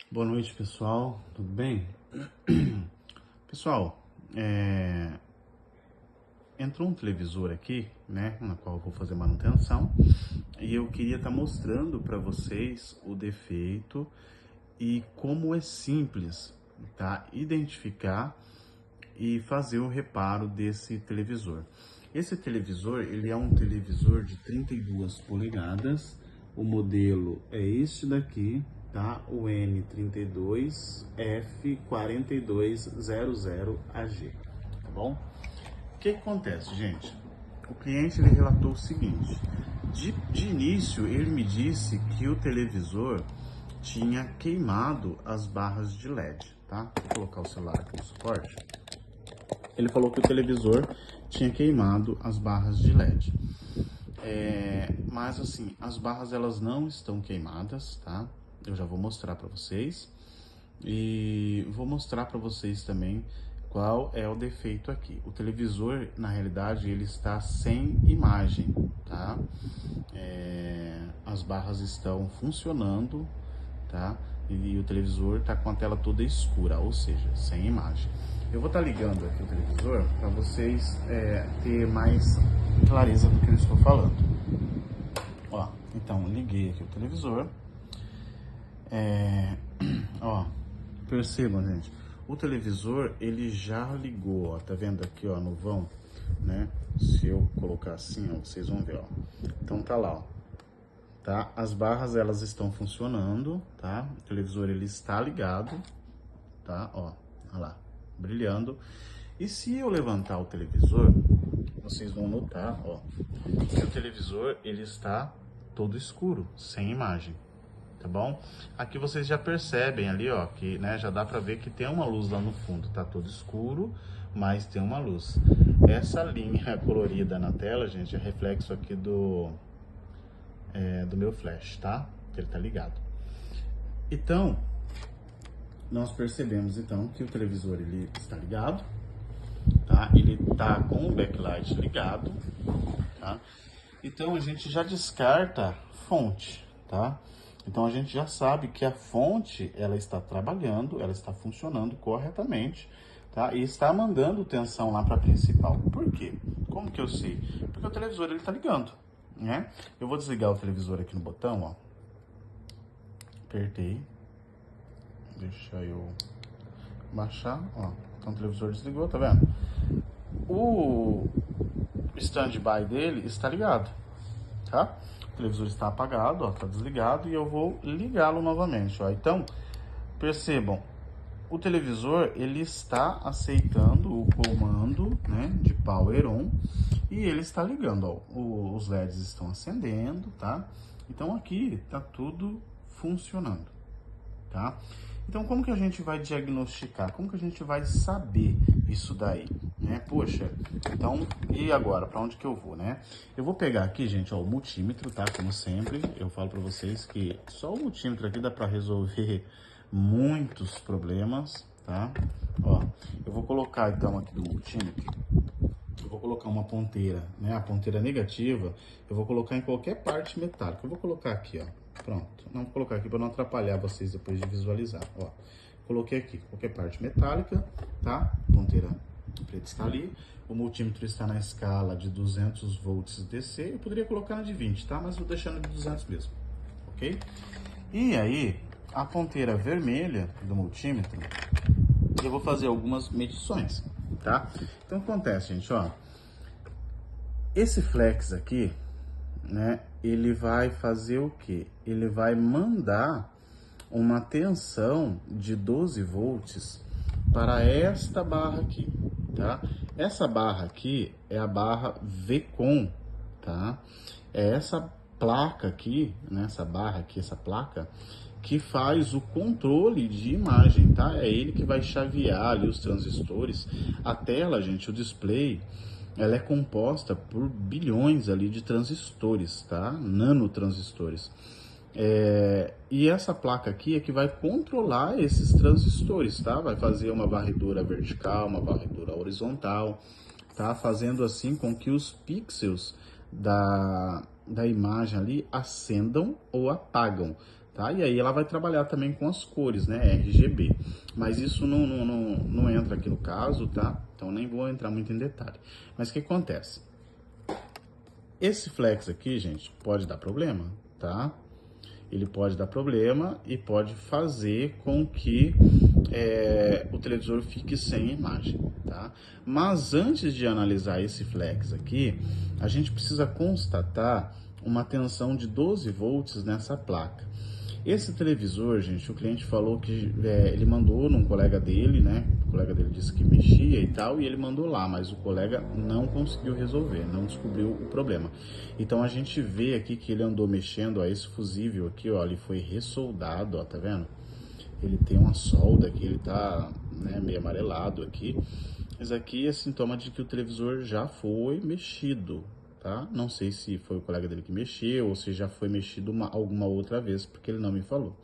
Boa noite, pessoal. Tudo bem? Pessoal, entrou um televisor aqui, né, na qual eu vou fazer manutenção, e eu queria estar mostrando para vocês o defeito e como é simples, tá? Identificar e fazer o reparo desse televisor. Esse televisor, ele é um televisor de 32 polegadas, o modelo é este daqui, tá? O N32F4200AG, tá bom? O que acontece, gente? O cliente ele relatou o seguinte: de início ele me disse que o televisor tinha queimado as barras de LED, tá? Vou colocar o celular aqui no suporte. Ele falou que o televisor tinha queimado as barras de LED. Mas assim, as barras elas não estão queimadas, tá? Eu já vou mostrar para vocês. E vou mostrar para vocês também qual é o defeito aqui. O televisor, na realidade, ele está sem imagem, tá? As barras estão funcionando, tá? E o televisor está com a tela toda escura, ou seja, sem imagem. Eu vou estar ligando aqui o televisor para vocês ter mais clareza do que eu estou falando. Ó, então liguei aqui o televisor. Ó, percebam, gente, o televisor ele já ligou, ó, tá vendo aqui, ó, no vão, né? Se eu colocar assim, ó, vocês vão ver, ó. Então tá lá, ó. Tá? As barras elas estão funcionando, tá? O televisor ele está ligado, tá? Ó, olha lá, brilhando. E se eu levantar o televisor, vocês vão notar, ó, que o televisor ele está todo escuro, sem imagem, tá bom? Aqui vocês já percebem ali, ó, que, né, já dá pra ver que tem uma luz lá no fundo, tá todo escuro, mas tem uma luz. Essa linha colorida na tela, gente, é reflexo aqui do meu flash, tá? Que ele tá ligado. Então, nós percebemos então que o televisor ele está ligado, tá? Ele tá com o backlight ligado, tá? Então a gente já descarta fonte, tá? Então a gente já sabe que a fonte ela está trabalhando, ela está funcionando corretamente, tá? E está mandando tensão lá para a principal. Por quê? Como que eu sei? Porque o televisor ele está ligando, né? Eu vou desligar o televisor aqui no botão, ó. Apertei. Deixa eu baixar, ó. Então o televisor desligou, tá vendo? O standby dele está ligado, tá? O televisor está apagado, ó, tá desligado e eu vou ligá-lo novamente, ó. Então, percebam, o televisor ele está aceitando o comando, né, de power on e ele está ligando, ó. Os LEDs estão acendendo, tá? Então aqui tá tudo funcionando, tá? Então como que a gente vai diagnosticar? Como que a gente vai saber isso daí, né? Poxa, então, e agora? Para onde que eu vou, né? Eu vou pegar aqui, gente, ó, o multímetro, tá? Como sempre, eu falo para vocês que só o multímetro aqui dá para resolver muitos problemas, tá? Ó, eu vou colocar então aqui do multímetro, eu vou colocar uma ponteira, né? A ponteira negativa, eu vou colocar em qualquer parte metálica. Eu vou colocar aqui, ó. Pronto. Não vou colocar aqui para não atrapalhar vocês depois de visualizar, ó. Coloquei aqui qualquer parte metálica, tá? A ponteira preta está ali. O multímetro está na escala de 200 volts DC. Eu poderia colocar na de 20, tá? Mas vou deixando de 200 mesmo, ok? E aí, a ponteira vermelha do multímetro, eu vou fazer algumas medições, tá? Então, acontece, gente, ó. Esse flex aqui, né, ele vai fazer o quê? Ele vai mandar uma tensão de 12 volts para esta barra aqui, tá? Essa barra aqui é a barra VCOM, tá? É essa placa aqui, né, essa barra aqui, essa placa, que faz o controle de imagem, tá? É ele que vai chavear ali os transistores. A tela, gente, o display, ela é composta por bilhões ali de transistores, tá? Nanotransistores. E essa placa aqui é que vai controlar esses transistores, tá? Vai fazer uma varredura vertical, uma varredura horizontal, tá? Fazendo assim com que os pixels da imagem ali acendam ou apagam, tá? E aí ela vai trabalhar também com as cores, né, RGB. Mas isso não entra aqui no caso, tá? Então nem vou entrar muito em detalhe. Mas o que acontece? Esse flex aqui, gente, pode dar problema, tá? Ele pode dar problema e pode fazer com que o televisor fique sem imagem, tá? Mas antes de analisar esse flex aqui, a gente precisa constatar uma tensão de 12 volts nessa placa. Esse televisor, gente, o cliente falou que ele mandou num colega dele, né? O colega dele disse que mexia e tal, e ele mandou lá, mas o colega não conseguiu resolver, não descobriu o problema. Então a gente vê aqui que ele andou mexendo, ó, esse fusível aqui, ó, ele foi ressoldado, ó, tá vendo? Ele tem uma solda aqui, ele tá, né, meio amarelado aqui. Isso aqui é sintoma de que o televisor já foi mexido, tá? Não sei se foi o colega dele que mexeu ou se já foi mexido alguma outra vez, porque ele não me falou.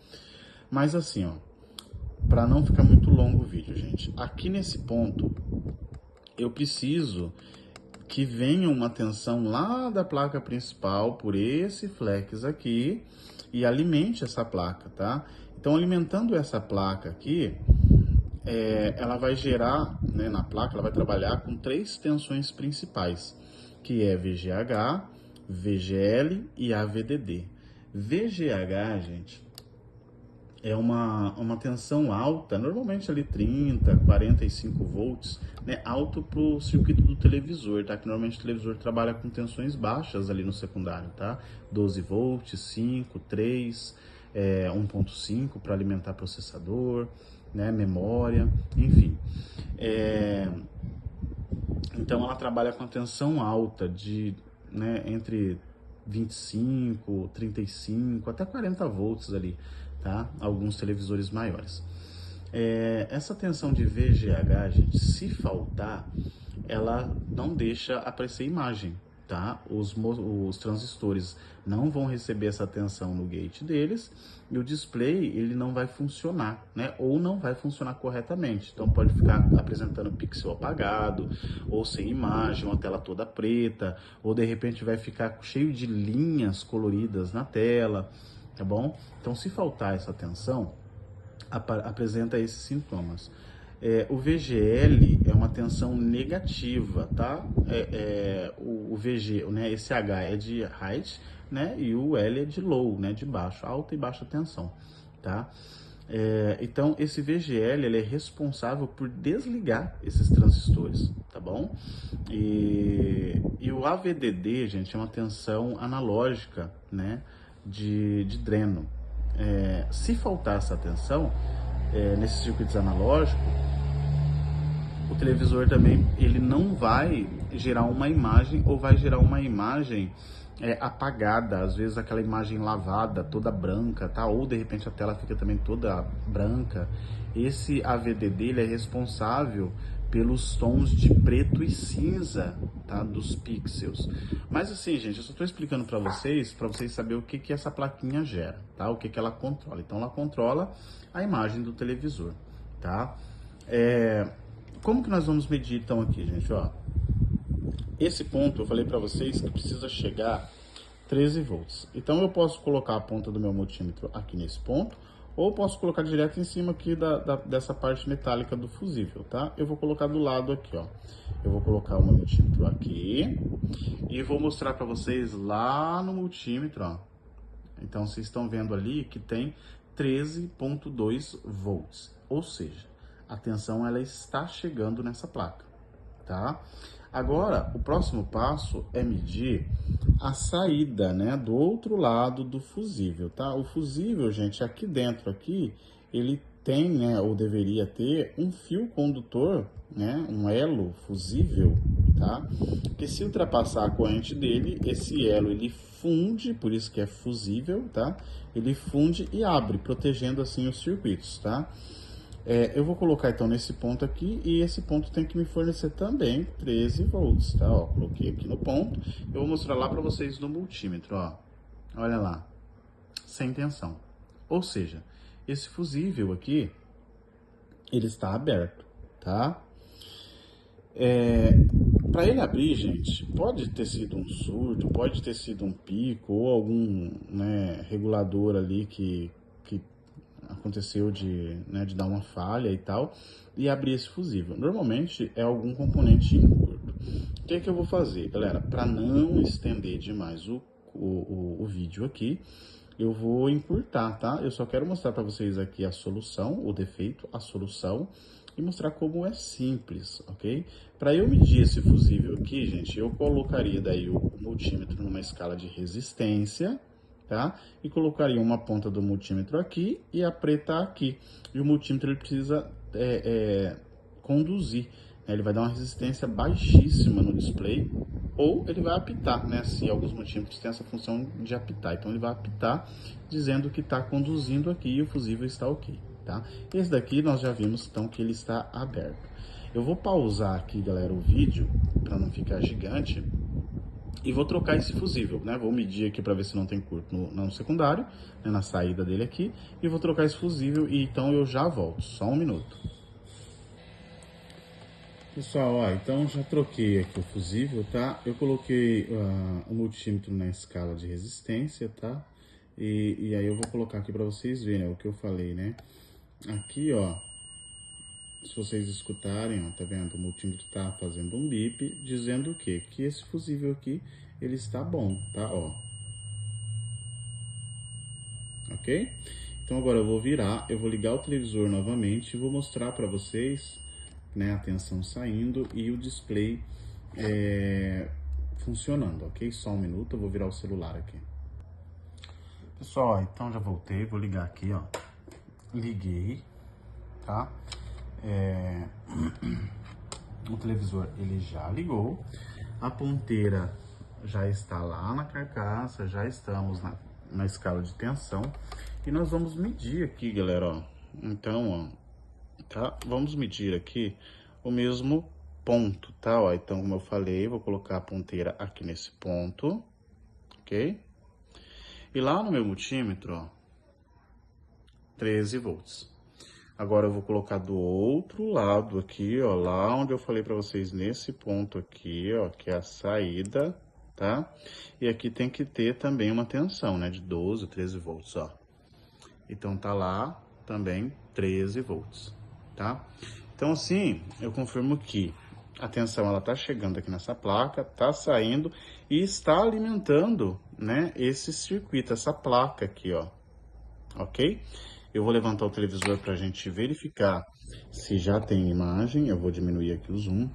Mas assim, ó, para não ficar muito longo o vídeo, gente, aqui nesse ponto eu preciso que venha uma tensão lá da placa principal por esse flex aqui e alimente essa placa, tá? Então, alimentando essa placa aqui, ela vai gerar, né, na placa, ela vai trabalhar com 3 tensões principais, que é VGH, VGL e AVDD. VGH, gente, é uma tensão alta, normalmente ali 30, 45 volts, né, alto para o circuito do televisor, tá? Que normalmente o televisor trabalha com tensões baixas ali no secundário, tá? 12 volts, 5, 3, 1.5 para alimentar processador, né, memória, enfim. Então ela trabalha com a tensão alta de, né, entre 25, 35, até 40 volts ali, tá? Alguns televisores maiores. Essa tensão de VGH, gente, se faltar, ela não deixa aparecer imagem, tá? Os transistores não vão receber essa tensão no gate deles e o display ele não vai funcionar, né? Ou não vai funcionar corretamente. Então pode ficar apresentando pixel apagado, ou sem imagem, uma tela toda preta, ou de repente vai ficar cheio de linhas coloridas na tela, tá bom? Então se faltar essa tensão, apresenta esses sintomas. O VGL é uma tensão negativa, tá? O VG, né, esse H é de height, né? E o L é de low, né? De baixo, alta e baixa tensão, tá? Então, esse VGL ele é responsável por desligar esses transistores, tá bom? E o AVDD, gente, é uma tensão analógica, né? De dreno. Se faltar essa tensão, nesses circuitos analógicos, o televisor também ele não vai gerar uma imagem ou vai gerar uma imagem apagada, às vezes aquela imagem lavada, toda branca, tá? Ou de repente a tela fica também toda branca. Esse AVDD ele é responsável pelos tons de preto e cinza, tá? Dos pixels. Mas assim, gente, eu só estou explicando para vocês saberem o que essa plaquinha gera, tá? O que ela controla. Então ela controla a imagem do televisor, tá? Como que nós vamos medir então aqui, gente? Ó, esse ponto eu falei para vocês que precisa chegar 13 volts. Então eu posso colocar a ponta do meu multímetro aqui nesse ponto, ou posso colocar direto em cima aqui dessa parte metálica do fusível, tá? Eu vou colocar do lado aqui, ó. Eu vou colocar o meu multímetro aqui e vou mostrar para vocês lá no multímetro, ó. Então vocês estão vendo ali que tem 13.2 volts, ou seja, a tensão ela está chegando nessa placa, tá? Agora, o próximo passo é medir a saída, né, do outro lado do fusível, tá? O fusível, gente, aqui dentro, aqui, ele tem, né, ou deveria ter, um fio condutor, né, um elo fusível, tá? Que se ultrapassar a corrente dele, esse elo, ele funde, por isso que é fusível, tá? Ele funde e abre, protegendo assim os circuitos, tá? Eu vou colocar então nesse ponto aqui e esse ponto tem que me fornecer também 13 volts, tá? Ó, coloquei aqui no ponto, eu vou mostrar lá para vocês no multímetro, ó. Olha lá, sem tensão. Ou seja, esse fusível aqui, ele está aberto, tá? Para ele abrir, gente, pode ter sido um surto, pode ter sido um pico ou algum, né, regulador ali que que aconteceu de dar uma falha e tal, e abrir esse fusível. Normalmente é algum componente em curto. O que é que eu vou fazer, galera? Para não estender demais o vídeo aqui, eu vou encurtar, tá? Eu só quero mostrar para vocês aqui a solução, o defeito, a solução, e mostrar como é simples, ok? Para eu medir esse fusível aqui, gente, eu colocaria daí o multímetro numa escala de resistência, tá? E colocaria uma ponta do multímetro aqui e a preta aqui. E o multímetro ele precisa conduzir, né? Ele vai dar uma resistência baixíssima no display, ou ele vai apitar, né? Se alguns multímetros têm essa função de apitar. Então ele vai apitar dizendo que está conduzindo aqui e o fusível está ok, tá? Esse daqui nós já vimos então que ele está aberto. Eu vou pausar aqui, galera, o vídeo para não ficar gigante. E vou trocar esse fusível, né? Vou medir aqui para ver se não tem curto no secundário, né? Na saída dele aqui. E vou trocar esse fusível e então eu já volto. Só um minuto. Pessoal, ó, então já troquei aqui o fusível, tá? Eu coloquei o multímetro na escala de resistência, tá? E aí eu vou colocar aqui para vocês verem, o que eu falei, né? Aqui, ó, se vocês escutarem, ó, tá vendo? O multímetro tá fazendo um bip, dizendo o quê? Que esse fusível aqui, ele está bom, tá? Ó. Ok? Então agora eu vou virar, eu vou ligar o televisor novamente e vou mostrar para vocês, né, a tensão saindo e o display funcionando, ok? Só um minuto, eu vou virar o celular aqui. Pessoal, então já voltei, vou ligar aqui, ó. Liguei, tá? O televisor ele já ligou, a ponteira já está lá na carcaça, já estamos na escala de tensão e nós vamos medir aqui, galera, ó. Então, ó, tá? Vamos medir aqui o mesmo ponto, tá? Ó, então, como eu falei, vou colocar a ponteira aqui nesse ponto, ok? E lá no meu multímetro, ó, 13 volts. Agora eu vou colocar do outro lado aqui, ó, lá onde eu falei para vocês, nesse ponto aqui, ó, que é a saída, tá? E aqui tem que ter também uma tensão, né, de 12, 13 volts, ó. Então tá lá também 13 volts, tá? Então assim, eu confirmo que a tensão ela tá chegando aqui nessa placa, tá saindo e está alimentando, né, esse circuito, essa placa aqui, ó. Ok? Eu vou levantar o televisor para a gente verificar se já tem imagem. Eu vou diminuir aqui o zoom.